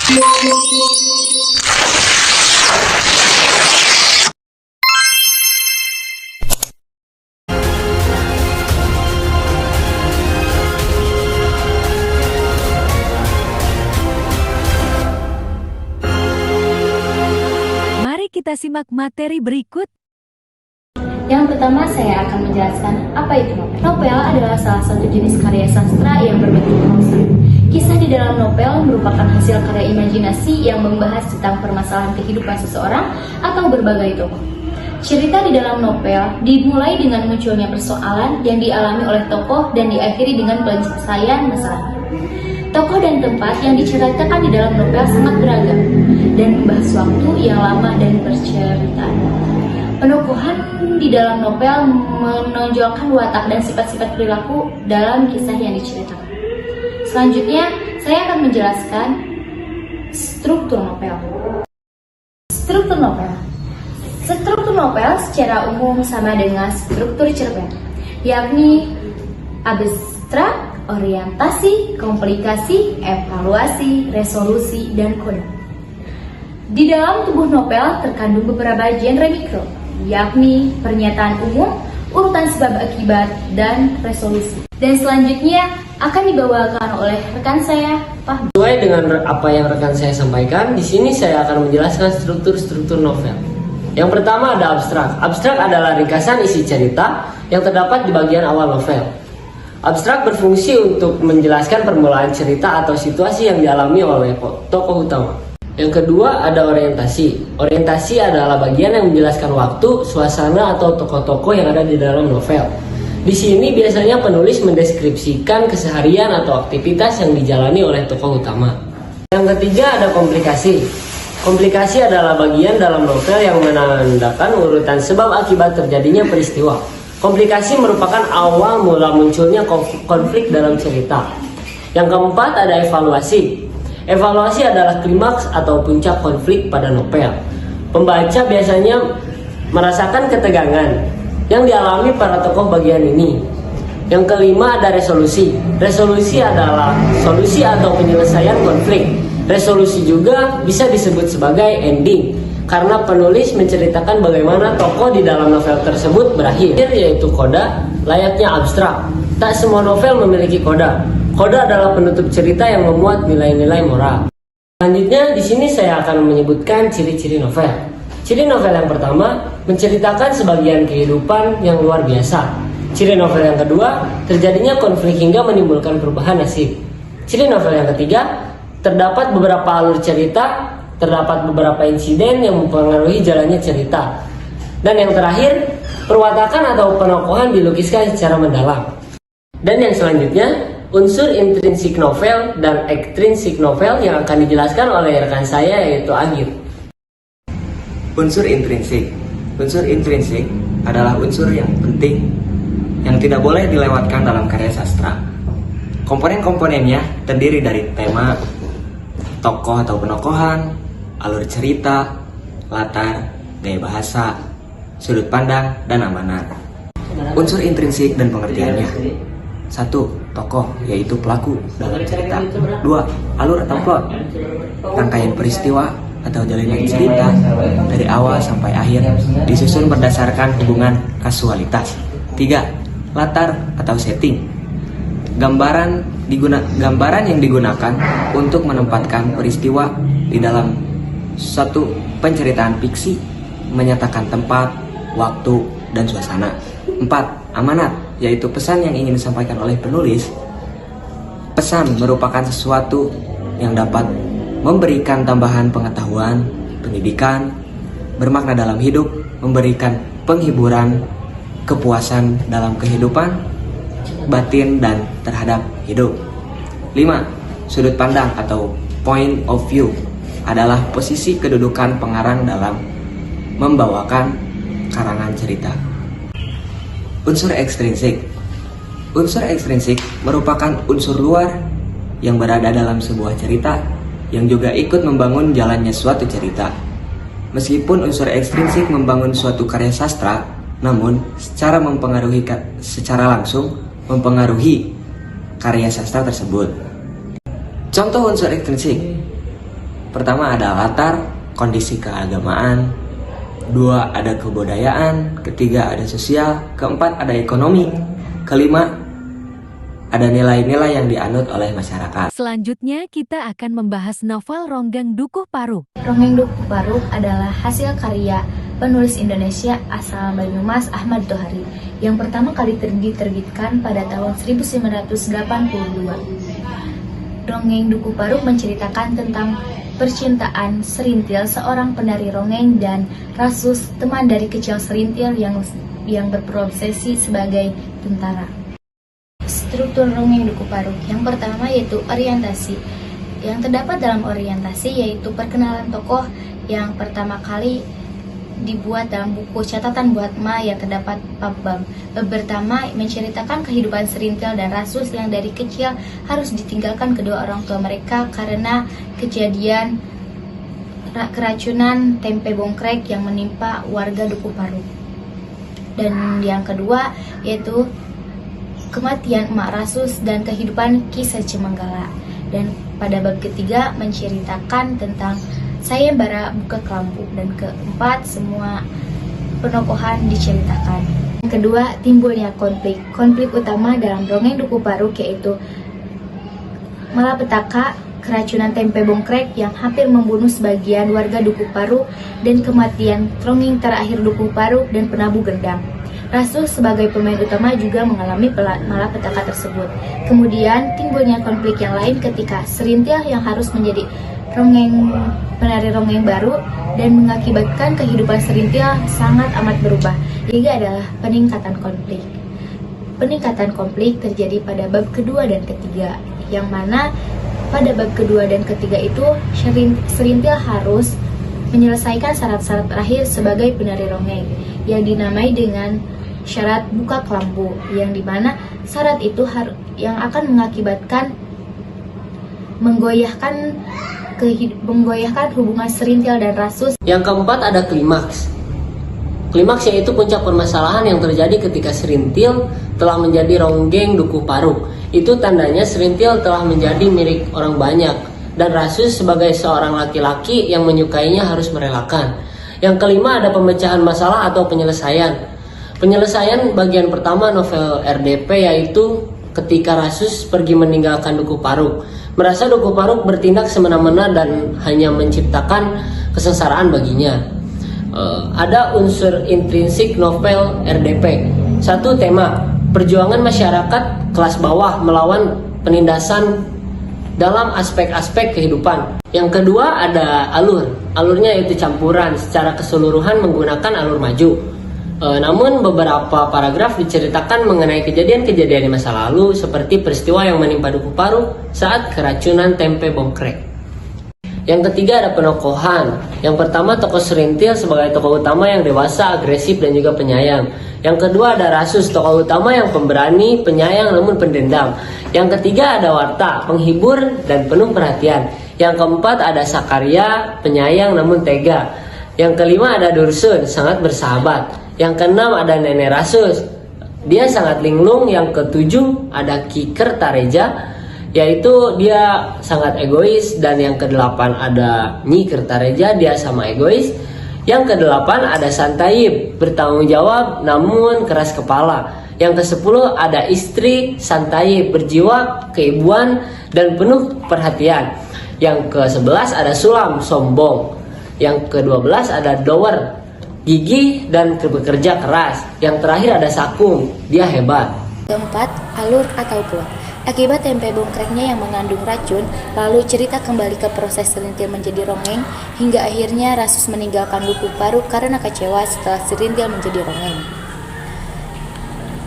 Mari kita simak materi berikut. Yang pertama, saya akan menjelaskan apa itu novel. Novel adalah salah satu jenis karya sastra yang berbentuk prosa. Kisah di dalam novel merupakan hasil karya imajinasi yang membahas tentang permasalahan kehidupan seseorang atau berbagai tokoh. Cerita di dalam novel dimulai dengan munculnya persoalan yang dialami oleh tokoh dan diakhiri dengan penyelesaian masalahnya. Tokoh dan tempat yang diceritakan di dalam novel sangat beragam dan membahas waktu yang lama dan perceraian. Penokohan di dalam novel menonjolkan watak dan sifat-sifat perilaku dalam kisah yang diceritakan. Selanjutnya, saya akan menjelaskan struktur novel. Struktur novel. Struktur novel secara umum sama dengan struktur cerpen, yakni abstrak, orientasi, komplikasi, evaluasi, resolusi, dan kode. Di dalam tubuh novel terkandung beberapa genre mikro, yakni pernyataan umum, urutan sebab akibat, dan resolusi. Dan selanjutnya akan dibawakan oleh rekan saya, Fahmi. Sesuai dengan apa yang rekan saya sampaikan, di sini saya akan menjelaskan struktur-struktur novel. Yang pertama ada abstrak. Abstrak adalah ringkasan isi cerita yang terdapat di bagian awal novel. Abstrak berfungsi untuk menjelaskan permulaan cerita atau situasi yang dialami oleh tokoh utama. Yang kedua ada orientasi. Orientasi adalah bagian yang menjelaskan waktu, suasana, atau tokoh-tokoh yang ada di dalam novel. Di sini biasanya penulis mendeskripsikan keseharian atau aktivitas yang dijalani oleh tokoh utama. Yang ketiga ada komplikasi. Komplikasi adalah bagian dalam novel yang menandakan urutan sebab akibat terjadinya peristiwa. Komplikasi merupakan awal mula munculnya konflik dalam cerita. Yang keempat ada evaluasi. Evaluasi adalah klimaks atau puncak konflik pada novel. Pembaca biasanya merasakan ketegangan yang dialami para tokoh bagian ini. Yang kelima ada resolusi. Resolusi adalah solusi atau penyelesaian konflik. Resolusi juga bisa disebut sebagai ending karena penulis menceritakan bagaimana tokoh di dalam novel tersebut berakhir, yaitu koda, layaknya abstrak. Tak semua novel memiliki koda. Koda adalah penutup cerita yang memuat nilai-nilai moral. Selanjutnya di sini saya akan menyebutkan ciri-ciri novel. Ciri novel yang pertama menceritakan sebagian kehidupan yang luar biasa. Ciri novel yang kedua terjadinya konflik hingga menimbulkan perubahan nasib. Ciri novel yang ketiga terdapat beberapa alur cerita, terdapat beberapa insiden yang mempengaruhi jalannya cerita. Dan yang terakhir, perwatakan atau penokohan dilukiskan secara mendalam. Dan yang selanjutnya, unsur intrinsik novel dan ekstrinsik novel yang akan dijelaskan oleh rekan saya yaitu Agir. Unsur intrinsik. Unsur intrinsik adalah unsur yang penting yang tidak boleh dilewatkan dalam karya sastra. Komponen-komponennya terdiri dari tema, tokoh atau penokohan, alur cerita, latar, gaya bahasa, sudut pandang, dan amanat. Unsur intrinsik dan pengertiannya. 1. Tokoh, yaitu pelaku dalam cerita. 2. Alur atau plot, rangkaian peristiwa atau jalannya cerita dari awal sampai akhir disusun berdasarkan hubungan kasualitas. 3. Latar atau setting, gambaran yang digunakan untuk menempatkan peristiwa di dalam suatu penceritaan fiksi, menyatakan tempat, waktu, dan suasana. 4. Amanat, yaitu pesan yang ingin disampaikan oleh penulis. Pesan merupakan sesuatu yang dapat memberikan tambahan pengetahuan, pendidikan, bermakna dalam hidup, memberikan penghiburan, kepuasan dalam kehidupan, batin, dan terhadap hidup. 5. Sudut pandang atau point of view adalah posisi kedudukan pengarang dalam membawakan karangan cerita. Unsur ekstrinsik. Unsur ekstrinsik merupakan unsur luar yang berada dalam sebuah cerita yang juga ikut membangun jalannya suatu cerita. Meskipun unsur ekstrinsik membangun suatu karya sastra, namun secara langsung mempengaruhi karya sastra tersebut. Contoh unsur ekstrinsik: Pertama ada latar, kondisi keagamaan. 2 ada kebudayaan. Ketiga ada sosial. Keempat ada ekonomi. Kelima ada nilai-nilai yang dianut oleh masyarakat. Selanjutnya kita akan membahas novel Ronggeng Dukuh Paruk. Ronggeng Dukuh Paruk adalah hasil karya penulis Indonesia asal Banyumas Ahmad Tohari yang pertama kali diterbitkan pada tahun 1982. Ronggeng Dukuh Paruk menceritakan tentang percintaan Serintil, seorang penari ronggeng, dan Rasus, teman dari kecil Serintil yang berprofesi sebagai tentara. Struktur Ronggeng Dukuh Paruk yang pertama yaitu orientasi. Yang terdapat dalam orientasi yaitu perkenalan tokoh yang pertama kali dibuat dalam buku catatan buat Ma yang terdapat 4 bab. Bab pertama menceritakan kehidupan Serintil dan Rasus yang dari kecil harus ditinggalkan kedua orang tua mereka karena kejadian keracunan tempe bongkrek yang menimpa warga Dukuh Paruk. Dan yang kedua yaitu kematian Emak Rasus dan kehidupan kisah Cemenggala. Dan pada bab ketiga menceritakan tentang sayembara buka kelambu. Dan keempat semua penokohan diceritakan. Yang kedua timbulnya konflik. Konflik utama dalam Ronggeng Dukuh Paruk yaitu malapetaka, keracunan tempe bongkrek yang hampir membunuh sebagian warga Dukuh Paruk, dan kematian Ronggeng terakhir Dukuh Paruk dan penabuh gendang. Rasus sebagai pemain utama juga mengalami malapetaka tersebut. Kemudian timbulnya konflik yang lain ketika Serintil yang harus menjadi penari ronggeng baru dan mengakibatkan kehidupan Serintil sangat amat berubah. Ketiga adalah peningkatan konflik. Peningkatan konflik terjadi pada bab kedua dan ketiga, yang mana pada bab kedua dan ketiga itu Serintil harus menyelesaikan syarat-syarat terakhir sebagai penari ronggeng yang dinamai dengan syarat buka kelambu, yang dimana syarat itu yang akan mengakibatkan menggoyahkan hubungan Serintil dan Rasus. Yang keempat ada klimaks. Klimaks yaitu puncak permasalahan yang terjadi ketika Serintil telah menjadi Ronggeng Dukuh Paruk. Itu tandanya Serintil telah menjadi milik orang banyak dan Rasus sebagai seorang laki-laki yang menyukainya harus merelakan. Yang kelima ada pemecahan masalah atau penyelesaian. Penyelesaian bagian pertama novel RDP yaitu ketika Rasus pergi meninggalkan Dukuh Paruk. Merasa Dukuh Paruk bertindak semena-mena dan hanya menciptakan kesengsaraan baginya. Ada unsur intrinsik novel RDP. Satu tema, perjuangan masyarakat kelas bawah melawan penindasan dalam aspek-aspek kehidupan. Yang kedua ada alur. Alurnya yaitu campuran secara keseluruhan menggunakan alur maju. Namun beberapa paragraf diceritakan mengenai kejadian-kejadian di masa lalu seperti peristiwa yang menimpa Dukuh Paruk saat keracunan tempe bongkrek. Yang ketiga ada penokohan. Yang pertama tokoh Serintil sebagai tokoh utama yang dewasa, agresif dan juga penyayang. Yang kedua ada Rasus, tokoh utama yang pemberani, penyayang namun pendendam. Yang ketiga ada Warta, penghibur dan penuh perhatian. Yang keempat ada Sakarya, penyayang namun tega. Yang kelima ada Dursun, sangat bersahabat. Yang keenam ada Nenek Rasus, dia sangat linglung. Yang ketujuh ada Ki Kertareja, yaitu dia sangat egois. Dan yang kedelapan ada Nyi Kertareja, dia sama egois. Yang kedelapan ada Santayib, bertanggung jawab namun keras kepala. Yang ke-10 ada istri Santayib, berjiwa keibuan dan penuh perhatian. Yang ke-11 ada Sulam, sombong. Yang ke-12 ada Dower, gigih dan bekerja keras. Yang terakhir ada Sakum, dia hebat. Keempat, alur atau plot. Akibat tempe bongkreknya yang mengandung racun, lalu cerita kembali ke proses Serintil menjadi ronggeng, hingga akhirnya Rasus meninggalkan Dukuh Paruk karena kecewa setelah Serintil menjadi ronggeng.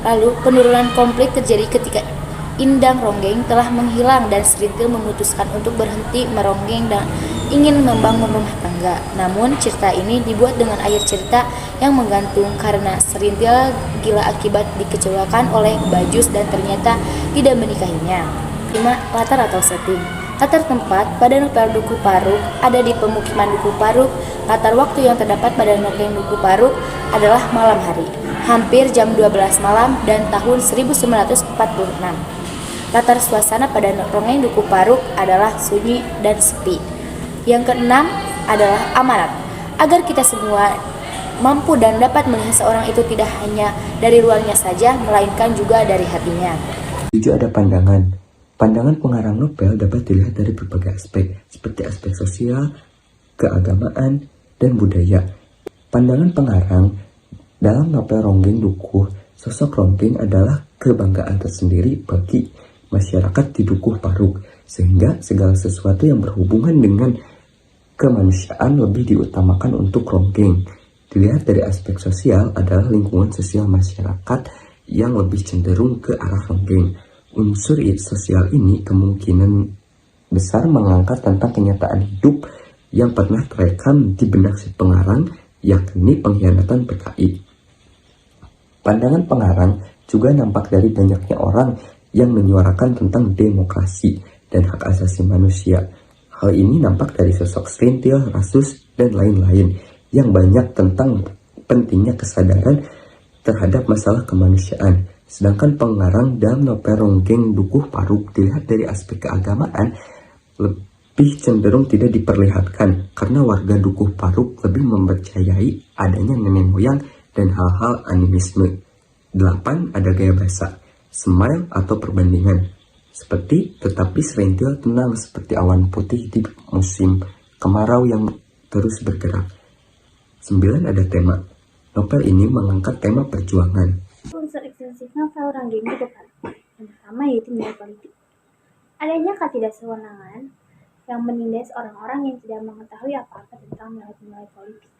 Lalu penurunan konflik terjadi ketika indang ronggeng telah menghilang dan Serintil memutuskan untuk berhenti meronggeng dan ingin membangun rumah tangga. Namun cerita ini dibuat dengan akhir cerita yang menggantung karena Serintil gila akibat dikecewakan oleh Bajus dan ternyata tidak menikahinya. 5. Latar atau setting. Latar tempat pada novel Dukuh Paruk ada di pemukiman Dukuh Paruk. Latar waktu yang terdapat pada novel Dukuh Paruk adalah malam hari, hampir jam 12 malam dan tahun 1946. Latar suasana pada Ronggeng Dukuh Paruk adalah sunyi dan sepi. Yang keenam adalah amanat. Agar kita semua mampu dan dapat melihat seorang itu tidak hanya dari luarnya saja, melainkan juga dari hatinya. 7 ada pandangan. Pandangan pengarang novel dapat dilihat dari berbagai aspek, seperti aspek sosial, keagamaan, dan budaya. Pandangan pengarang dalam novel Ronggeng Dukuh, sosok Ronggeng adalah kebanggaan tersendiri bagi masyarakat di Dukuh Paruk, sehingga segala sesuatu yang berhubungan dengan kemanusiaan lebih diutamakan untuk Ronggeng. Dilihat dari aspek sosial adalah lingkungan sosial masyarakat yang lebih cenderung ke arah Ronggeng. Unsur sosial ini kemungkinan besar mengangkat tentang kenyataan hidup yang pernah terekam di benak si pengarang, yakni pengkhianatan PKI. Pandangan pengarang juga nampak dari banyaknya orang yang menyuarakan tentang demokrasi dan hak asasi manusia. Hal ini nampak dari sosok Serintil, Rasus, dan lain-lain yang banyak tentang pentingnya kesadaran terhadap masalah kemanusiaan. Sedangkan pengarang dalam novel Ronggeng Dukuh Paruk dilihat dari aspek keagamaan lebih cenderung tidak diperlihatkan karena warga Dukuh Paruk lebih mempercayai adanya nenek moyang dan hal-hal animisme. 8 ada gaya bahasa, smile atau perbandingan. Seperti tetapi Serintil tenang seperti awan putih di musim kemarau yang terus bergerak. 9 ada tema. Novel ini mengangkat tema perjuangan. Unsur ekstensif novel Ronggeng Dukuh Paruk. Yang pertama yaitu nilai politik. Adanya ketidaksewenangan yang menindas orang-orang yang tidak mengetahui apa-apa tentang nilai-nilai politik.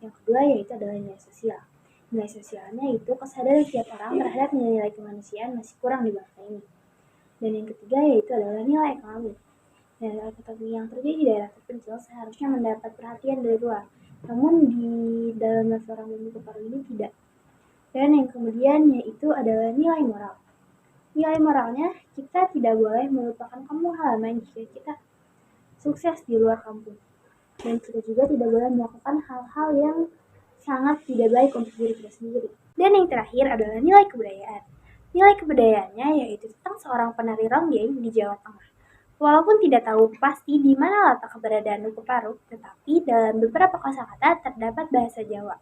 Yang kedua yaitu adalah nilai sosial. Nilai sosialnya itu kesadaran setiap orang terhadap nilai-nilai kemanusiaan masih kurang di bangsa ini. Dan yang ketiga yaitu adalah nilai ekonomi. Nilai ekonomi yang terjadi di daerah terpencil seharusnya mendapat perhatian dari luar. Namun di dalam novel Ronggeng Dukuh Paruk ini tidak. Dan yang kemudian yaitu adalah nilai moral. Nilai moralnya, kita tidak boleh melupakan kampung halaman jika kita sukses di luar kampung. Dan kita juga tidak boleh melakukan hal-hal yang sangat tidak baik untuk diri kita sendiri. Dan yang terakhir adalah nilai kebudayaan. Nilai kebudayaannya yaitu tentang seorang penari ronggeng di Jawa Tengah. Walaupun tidak tahu pasti di mana letak keberadaan Dukuh Paruk, tetapi dalam beberapa kosakata terdapat bahasa Jawa.